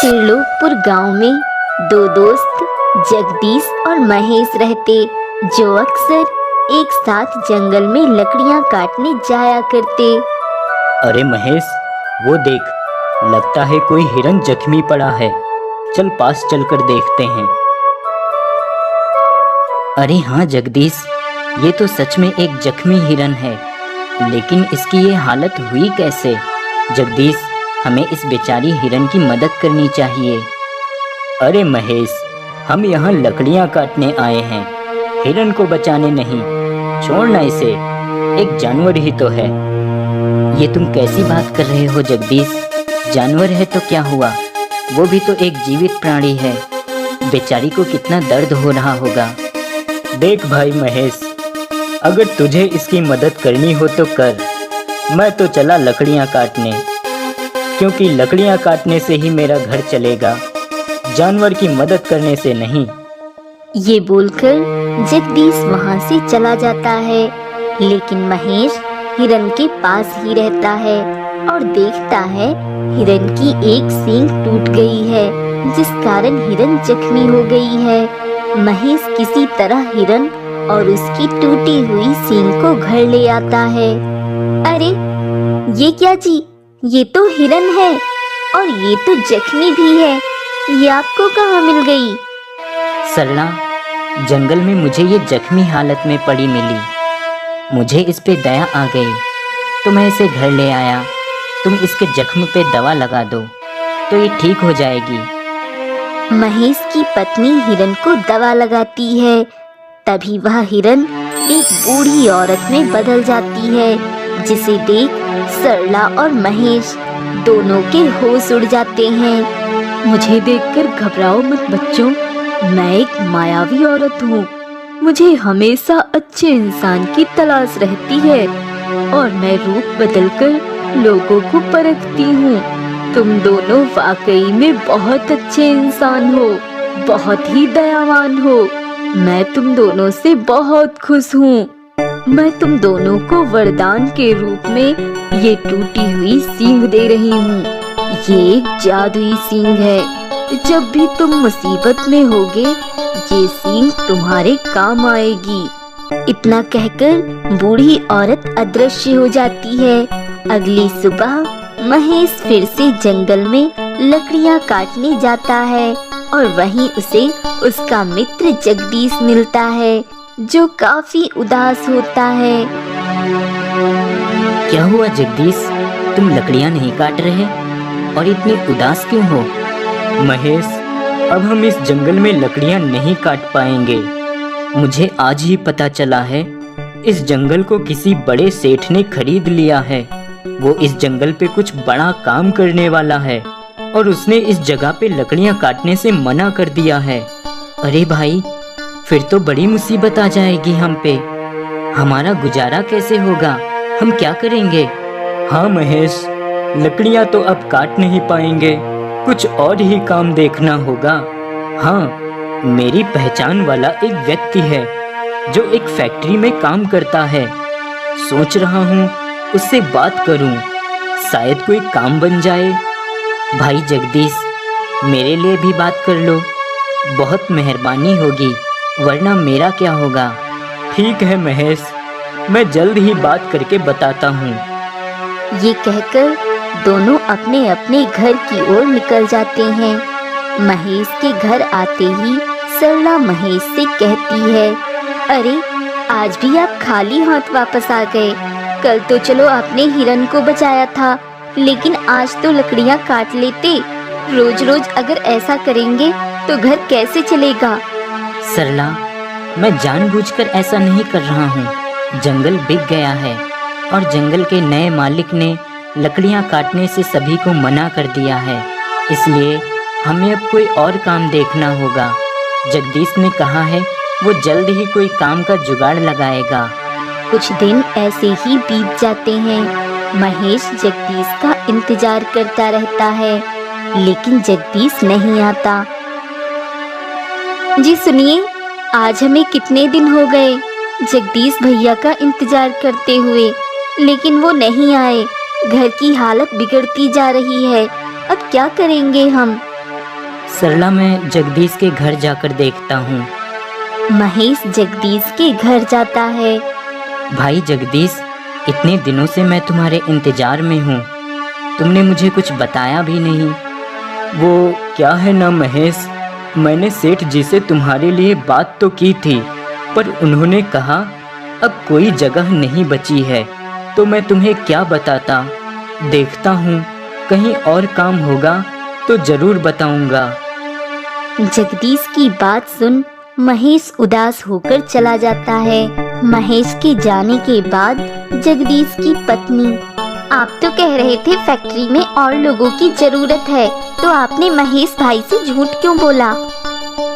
त्रिलोकपुर गांव में दो दोस्त जगदीश और महेश रहते, जो अक्सर एक साथ जंगल में लकड़ियां काटने जाया करते। अरे महेश, वो देख, लगता है कोई हिरन जख्मी पड़ा है। चल पास चलकर देखते हैं। अरे हाँ जगदीश, ये तो सच में एक जख्मी हिरन है, लेकिन इसकी ये हालत हुई कैसे? जगदीश, हमें इस बेचारी हिरन की मदद करनी चाहिए। अरे महेश, हम यहाँ लकड़ियाँ काटने आए हैं, हिरन को बचाने नहीं। छोड़ना इसे, एक जानवर ही तो है। ये तुम कैसी बात कर रहे हो जगदीश? जानवर है तो क्या हुआ, वो भी तो एक जीवित प्राणी है। बेचारी को कितना दर्द हो रहा होगा। देख भाई महेश, अगर तुझे इसकी मदद करनी हो तो कर। मैं तो चला लकड़ियाँ काटने, क्योंकि लकड़ियाँ काटने से ही मेरा घर चलेगा, जानवर की मदद करने से नहीं। ये बोलकर जगदीश वहां से चला जाता है, लेकिन महेश हिरन के पास ही रहता है और देखता है हिरन की एक सींग टूट गई है, जिस कारण हिरन जख्मी हो गई है। महेश किसी तरह हिरन और उसकी टूटी हुई सींग को घर ले आता है। अरे ये क्या जी, ये तो हिरन है और ये तो जख्मी भी है, ये आपको कहाँ मिल गई? सरला, जंगल में मुझे ये जख्मी हालत में पड़ी मिली। मुझे इस पे दया आ गई तो मैं इसे घर ले आया। तुम इसके जख्म पे दवा लगा दो तो ये ठीक हो जाएगी। महेश की पत्नी हिरन को दवा लगाती है। तभी वह हिरन एक बूढ़ी औरत में बदल जाती है, जिसे देख सरला और महेश दोनों के होश उड़ जाते हैं। मुझे देखकर घबराओ मत बच्चों, मैं एक मायावी औरत हूँ। मुझे हमेशा अच्छे इंसान की तलाश रहती है और मैं रूप बदलकर लोगों को परखती हूँ। तुम दोनों वाकई में बहुत अच्छे इंसान हो, बहुत ही दयावान हो। मैं तुम दोनों से बहुत खुश हूँ। मैं तुम दोनों को वरदान के रूप में ये टूटी हुई सींग दे रही हूँ। ये एक जादुई सींग है। जब भी तुम मुसीबत में होगे, ये सींग तुम्हारे काम आएगी। इतना कहकर बूढ़ी औरत अदृश्य हो जाती है। अगली सुबह महेश फिर से जंगल में लकड़ियाँ काटने जाता है और वहीं उसे उसका मित्र जगदीश मिलता है, जो काफी उदास होता है। क्या हुआ जगदीश, तुम लकड़ियाँ नहीं काट रहे और इतने उदास क्यों हो? महेश, अब हम इस जंगल में लकड़ियाँ नहीं काट पाएंगे। मुझे आज ही पता चला है, इस जंगल को किसी बड़े सेठ ने खरीद लिया है। वो इस जंगल पे कुछ बड़ा काम करने वाला है और उसने इस जगह पे लकड़ियाँ काटने से मना कर दिया है। अरे भाई, फिर तो बड़ी मुसीबत आ जाएगी हम पे। हमारा गुजारा कैसे होगा, हम क्या करेंगे? हाँ महेश, लकड़ियाँ तो अब काट नहीं पाएंगे, कुछ और ही काम देखना होगा। हाँ, मेरी पहचान वाला एक व्यक्ति है जो एक फैक्ट्री में काम करता है। सोच रहा हूँ उससे बात करूँ, शायद कोई काम बन जाए। भाई जगदीश, मेरे लिए भी बात कर लो, बहुत मेहरबानी होगी, वरना मेरा क्या होगा? ठीक है महेश, मैं जल्द ही बात करके बताता हूँ। ये कहकर दोनों अपने अपने घर की ओर निकल जाते हैं। महेश के घर आते ही सरला महेश से कहती है, अरे आज भी आप खाली हाथ वापस आ गए। कल तो चलो आपने हिरन को बचाया था, लेकिन आज तो लकड़ियाँ काट लेते। रोज रोज अगर ऐसा करेंगे तो घर कैसे चलेगा? सरला, मैं जानबूझकर ऐसा नहीं कर रहा हूँ। जंगल बिक गया है और जंगल के नए मालिक ने लकड़ियाँ काटने से सभी को मना कर दिया है, इसलिए हमें अब कोई और काम देखना होगा। जगदीश ने कहा है वो जल्द ही कोई काम का जुगाड़ लगाएगा। कुछ दिन ऐसे ही बीत जाते हैं। महेश जगदीश का इंतजार करता रहता है, लेकिन जगदीश नहीं आता। जी सुनिए, आज हमें कितने दिन हो गए जगदीश भैया का इंतजार करते हुए, लेकिन वो नहीं आए। घर की हालत बिगड़ती जा रही है, अब क्या करेंगे हम? सरला, मैं जगदीश के घर जाकर देखता हूँ। महेश जगदीश के घर जाता है। भाई जगदीश, इतने दिनों से मैं तुम्हारे इंतजार में हूँ, तुमने मुझे कुछ बताया भी नहीं। वो क्या है ना महेश, मैंने सेठ जी से तुम्हारे लिए बात तो की थी, पर उन्होंने कहा अब कोई जगह नहीं बची है, तो मैं तुम्हें क्या बताता। देखता हूँ कहीं और काम होगा तो जरूर बताऊंगा। जगदीश की बात सुन महेश उदास होकर चला जाता है। महेश के जाने के बाद जगदीश की पत्नी, आप तो कह रहे थे फैक्ट्री में और लोगों की जरूरत है, तो आपने महेश भाई से झूठ क्यों बोला?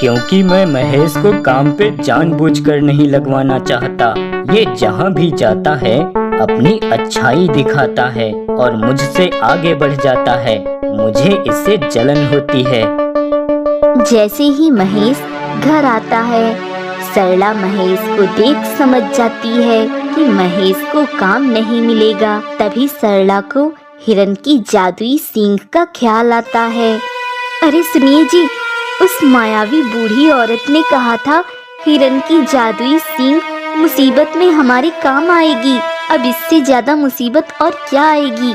क्योंकि मैं महेश को काम पे जानबूझकर नहीं लगवाना चाहता। ये जहाँ भी जाता है अपनी अच्छाई दिखाता है और मुझसे आगे बढ़ जाता है। मुझे इससे जलन होती है। जैसे ही महेश घर आता है, सरला महेश को देख समझ जाती है कि महेश को काम नहीं मिलेगा। तभी सरला को हिरन की जादुई सींग का ख्याल आता है। अरे सुनिए जी, उस मायावी बूढ़ी औरत ने कहा था हिरन की जादुई सींग मुसीबत में हमारे काम आएगी। अब इससे ज्यादा मुसीबत और क्या आएगी?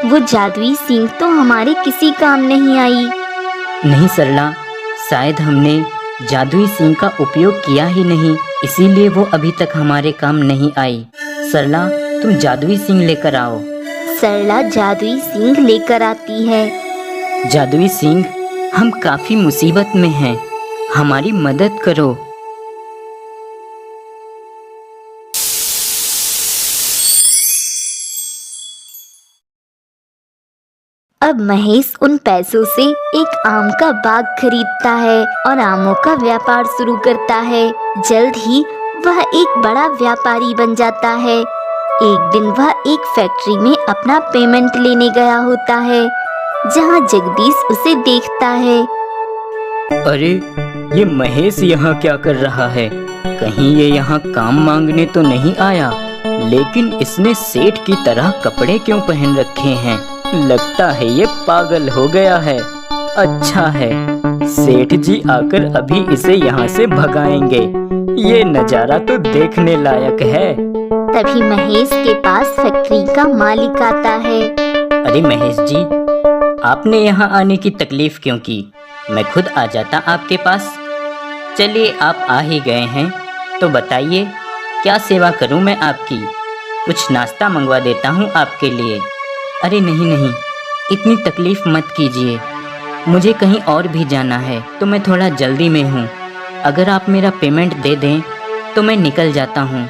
वो जादुई सींग तो हमारे किसी काम नहीं आई। नहीं सरला, शायद हमने जादुई सींग का उपयोग किया ही नहीं, इसीलिए वो अभी तक हमारे काम नहीं आई। सरला, तुम जादुई सींग लेकर आओ। सरला जादुई सींग लेकर आती है। जादुई सींग, हम काफी मुसीबत में हैं, हमारी मदद करो। अब महेश उन पैसों से एक आम का बाग खरीदता है और आमों का व्यापार शुरू करता है। जल्द ही वह एक बड़ा व्यापारी बन जाता है। एक दिन वह एक फैक्ट्री में अपना पेमेंट लेने गया होता है, जहां जगदीश उसे देखता है। अरे, ये महेश यहाँ क्या कर रहा है? कहीं ये यहाँ काम मांगने तो नहीं आया? लेकिन इसने सेठ की तरह कपड़े क्यों पहन रखे हैं? लगता है ये पागल हो गया है। अच्छा है, सेठ जी आकर अभी इसे यहाँ से भगाएंगे। ये नजारा तो देखने लायक है। तभी महेश के पास फैक्ट्री का मालिक आता है। अरे महेश जी, आपने यहाँ आने की तकलीफ क्यों की? मैं खुद आ जाता आपके पास। चलिए, आप आ ही गए हैं तो बताइए क्या सेवा करूँ मैं आपकी? कुछ नाश्ता मंगवा देता हूँ आपके लिए। अरे नहीं नहीं, इतनी तकलीफ मत कीजिए, मुझे कहीं और भी जाना है, तो मैं थोड़ा जल्दी में हूँ। अगर आप मेरा पेमेंट दे दें तो मैं निकल जाता हूँ।